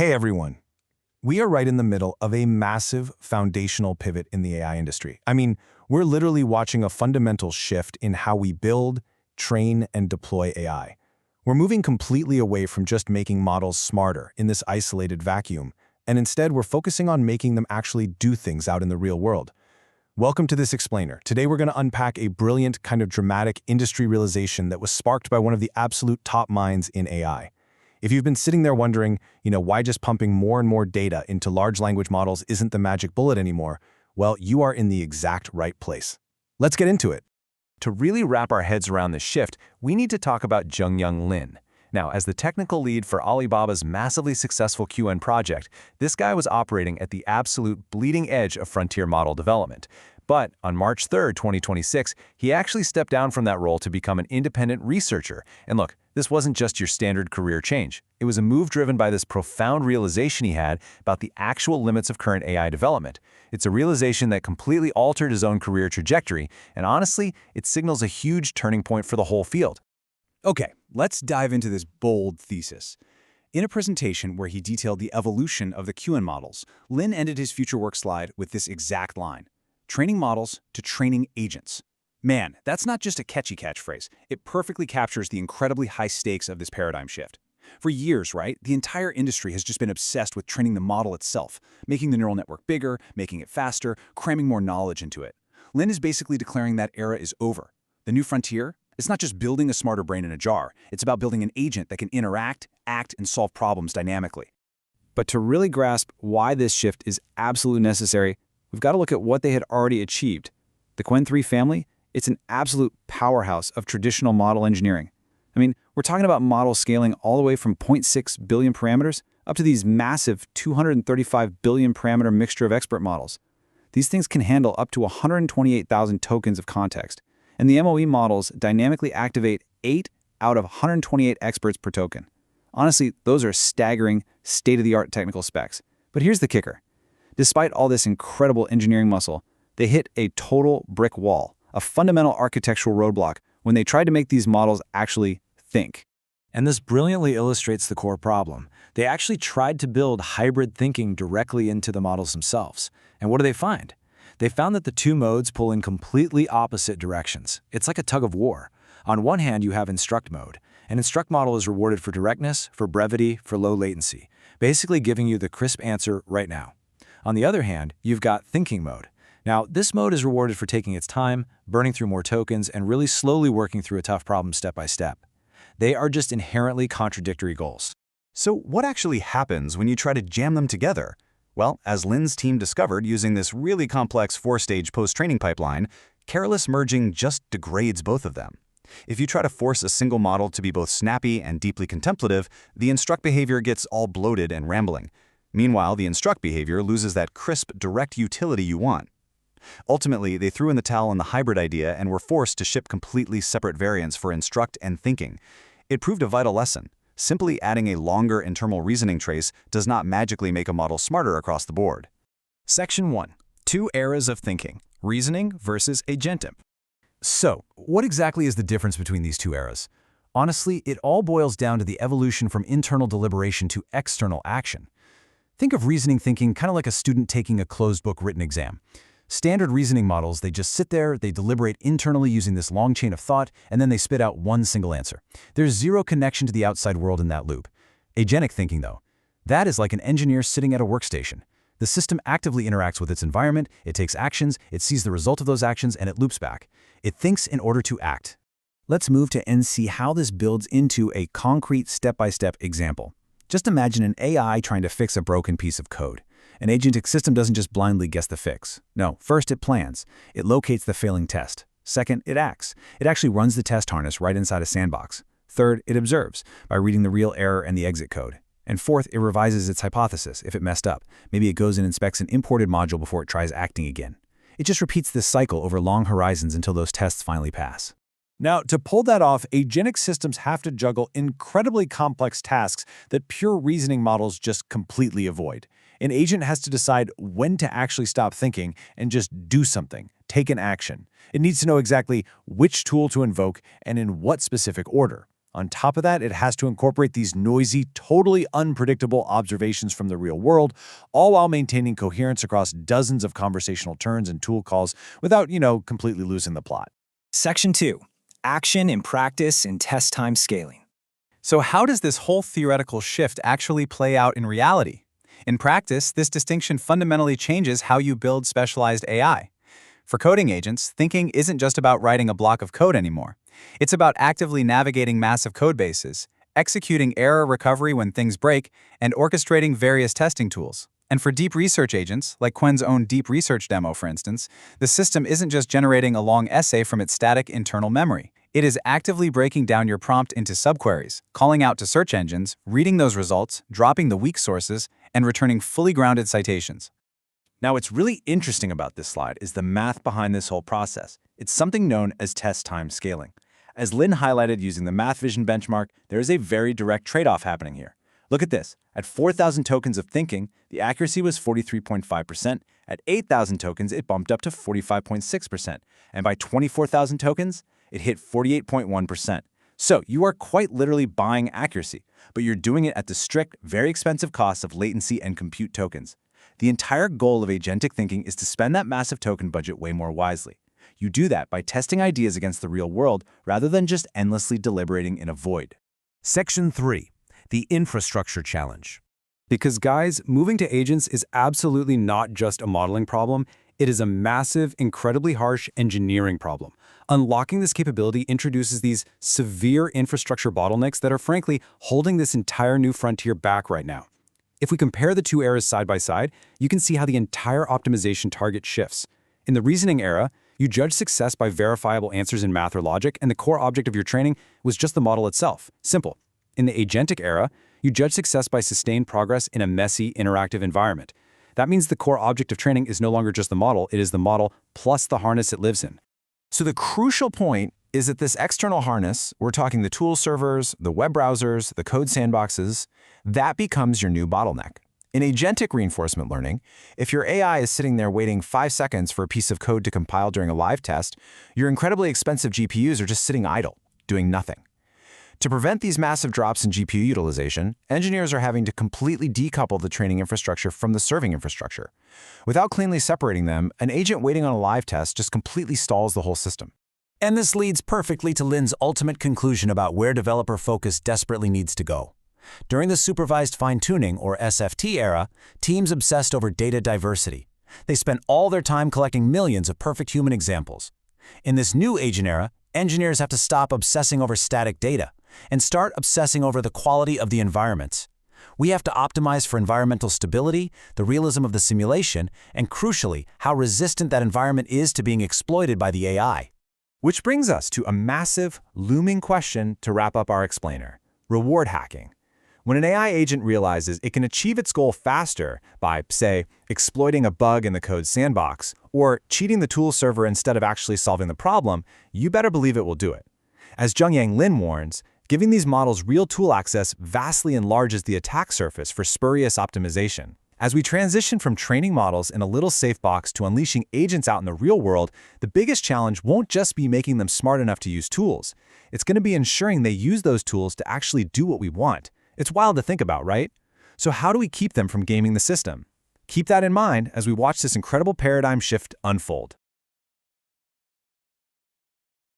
Hey everyone. We are right in the middle of a massive foundational pivot in the AI industry. We're literally watching a fundamental shift in how we build, train, and deploy AI. We're moving completely away from just making models smarter in this isolated vacuum, and instead we're focusing on making them actually do things out in the real world. Welcome to this explainer. Today we're going to unpack a brilliant, kind of dramatic industry realization that was sparked by one of the absolute top minds in AI. If you've been sitting there wondering, why just pumping more and more data into large language models isn't the magic bullet anymore, well, you are in the exact right place. Let's get into it. To really wrap our heads around this shift, we need to talk about Junyang Lin. Now, as the technical lead for Alibaba's massively successful Qwen project, this guy was operating at the absolute bleeding edge of frontier model development. But on March 3rd, 2026, he actually stepped down from that role to become an independent researcher. And look, this wasn't just your standard career change. It was a move driven by this profound realization he had about the actual limits of current AI development. It's a realization that completely altered his own career trajectory, and honestly, it signals a huge turning point for the whole field. Okay, let's dive into this bold thesis. In a presentation where he detailed the evolution of the Qwen models, Lin ended his future work slide with this exact line: training models to training agents. Man, that's not just a catchy catchphrase. It perfectly captures the incredibly high stakes of this paradigm shift. For years, right, the entire industry has just been obsessed with training the model itself, making the neural network bigger, making it faster, cramming more knowledge into it. Lin is basically declaring that era is over. The new frontier? It's not just building a smarter brain in a jar. It's about building an agent that can interact, act, and solve problems dynamically. But to really grasp why this shift is absolutely necessary, we've got to look at what they had already achieved. The Qwen 3 family, it's an absolute powerhouse of traditional model engineering. We're talking about model scaling all the way from 0.6 billion parameters up to these massive 235 billion parameter mixture of expert models. These things can handle up to 128,000 tokens of context. And the MOE models dynamically activate 8 out of 128 experts per token. Honestly, those are staggering, state-of-the-art technical specs. But here's the kicker. Despite all this incredible engineering muscle, they hit a total brick wall, a fundamental architectural roadblock, when they tried to make these models actually think. And this brilliantly illustrates the core problem. They actually tried to build hybrid thinking directly into the models themselves. And what do they find? They found that the two modes pull in completely opposite directions. It's like a tug of war. On one hand, you have instruct mode. An instruct model is rewarded for directness, for brevity, for low latency, basically giving you the crisp answer right now. On the other hand, you've got thinking mode. Now, this mode is rewarded for taking its time, burning through more tokens, and really slowly working through a tough problem step by step. They are just inherently contradictory goals. So what actually happens when you try to jam them together? Well, as Lin's team discovered using this really complex 4-stage post-training pipeline, careless merging just degrades both of them. If you try to force a single model to be both snappy and deeply contemplative, the instruct behavior gets all bloated and rambling. Meanwhile, the instruct behavior loses that crisp, direct utility you want. Ultimately, they threw in the towel on the hybrid idea and were forced to ship completely separate variants for instruct and thinking. It proved a vital lesson. Simply adding a longer internal reasoning trace does not magically make a model smarter across the board. Section 1. 2 eras of thinking: reasoning versus agentic. So, what exactly is the difference between these two eras? Honestly, it all boils down to the evolution from internal deliberation to external action. Think of reasoning thinking kind of like a student taking a closed-book written exam. Standard reasoning models, they just sit there, they deliberate internally using this long chain of thought, and then they spit out one single answer. There's zero connection to the outside world in that loop. Agentic thinking, though, that is like an engineer sitting at a workstation. The system actively interacts with its environment, it takes actions, it sees the result of those actions, and it loops back. It thinks in order to act. Let's move to and see how this builds into a concrete step-by-step example. Just imagine an AI trying to fix a broken piece of code. An agentic system doesn't just blindly guess the fix. No, first it plans. It locates the failing test. Second, it acts. It actually runs the test harness right inside a sandbox. Third, it observes by reading the real error and the exit code. And fourth, it revises its hypothesis if it messed up. Maybe it goes and inspects an imported module before it tries acting again. It just repeats this cycle over long horizons until those tests finally pass. Now, to pull that off, agentic systems have to juggle incredibly complex tasks that pure reasoning models just completely avoid. An agent has to decide when to actually stop thinking and just do something, take an action. It needs to know exactly which tool to invoke and in what specific order. On top of that, it has to incorporate these noisy, totally unpredictable observations from the real world, all while maintaining coherence across dozens of conversational turns and tool calls without, completely losing the plot. Section 2. Action in practice and test time scaling. So how does this whole theoretical shift actually play out in reality? In practice, this distinction fundamentally changes how you build specialized AI. For coding agents, thinking isn't just about writing a block of code anymore. It's about actively navigating massive codebases, executing error recovery when things break, and orchestrating various testing tools. And for deep research agents, like Qwen's own deep research demo, for instance, the system isn't just generating a long essay from its static internal memory. It is actively breaking down your prompt into subqueries, calling out to search engines, reading those results, dropping the weak sources, and returning fully grounded citations. Now, what's really interesting about this slide is the math behind this whole process. It's something known as test time scaling. As Lin highlighted using the Math Vision benchmark, there is a very direct trade-off happening here. Look at this. At 4,000 tokens of thinking, the accuracy was 43.5%. At 8,000 tokens, it bumped up to 45.6%. And by 24,000 tokens, it hit 48.1%. So you are quite literally buying accuracy, but you're doing it at the strict, very expensive cost of latency and compute tokens. The entire goal of agentic thinking is to spend that massive token budget way more wisely. You do that by testing ideas against the real world rather than just endlessly deliberating in a void. Section 3. The infrastructure challenge. Because guys, moving to agents is absolutely not just a modeling problem, it is a massive, incredibly harsh engineering problem. Unlocking this capability introduces these severe infrastructure bottlenecks that are frankly holding this entire new frontier back right now. If we compare the two eras side by side, you can see how the entire optimization target shifts. In the reasoning era, you judge success by verifiable answers in math or logic, and the core object of your training was just the model itself. Simple. In the agentic era, you judge success by sustained progress in a messy, interactive environment. That means the core object of training is no longer just the model, it is the model plus the harness it lives in. So the crucial point is that this external harness, we're talking the tool servers, the web browsers, the code sandboxes, that becomes your new bottleneck. In agentic reinforcement learning, if your AI is sitting there waiting 5 seconds for a piece of code to compile during a live test, your incredibly expensive GPUs are just sitting idle, doing nothing. To prevent these massive drops in GPU utilization, engineers are having to completely decouple the training infrastructure from the serving infrastructure. Without cleanly separating them, an agent waiting on a live test just completely stalls the whole system. And this leads perfectly to Lin's ultimate conclusion about where developer focus desperately needs to go. During the supervised fine-tuning, or SFT era, teams obsessed over data diversity. They spent all their time collecting millions of perfect human examples. In this new agent era, engineers have to stop obsessing over static data and start obsessing over the quality of the environments. We have to optimize for environmental stability, the realism of the simulation, and crucially, how resistant that environment is to being exploited by the AI. Which brings us to a massive, looming question to wrap up our explainer: reward hacking. When an AI agent realizes it can achieve its goal faster by, say, exploiting a bug in the code sandbox or cheating the tool server instead of actually solving the problem, you better believe it will do it. As Junyang Lin warns, giving these models real tool access vastly enlarges the attack surface for spurious optimization. As we transition from training models in a little safe box to unleashing agents out in the real world, the biggest challenge won't just be making them smart enough to use tools. It's going to be ensuring they use those tools to actually do what we want. It's wild to think about, right? So how do we keep them from gaming the system? Keep that in mind as we watch this incredible paradigm shift unfold.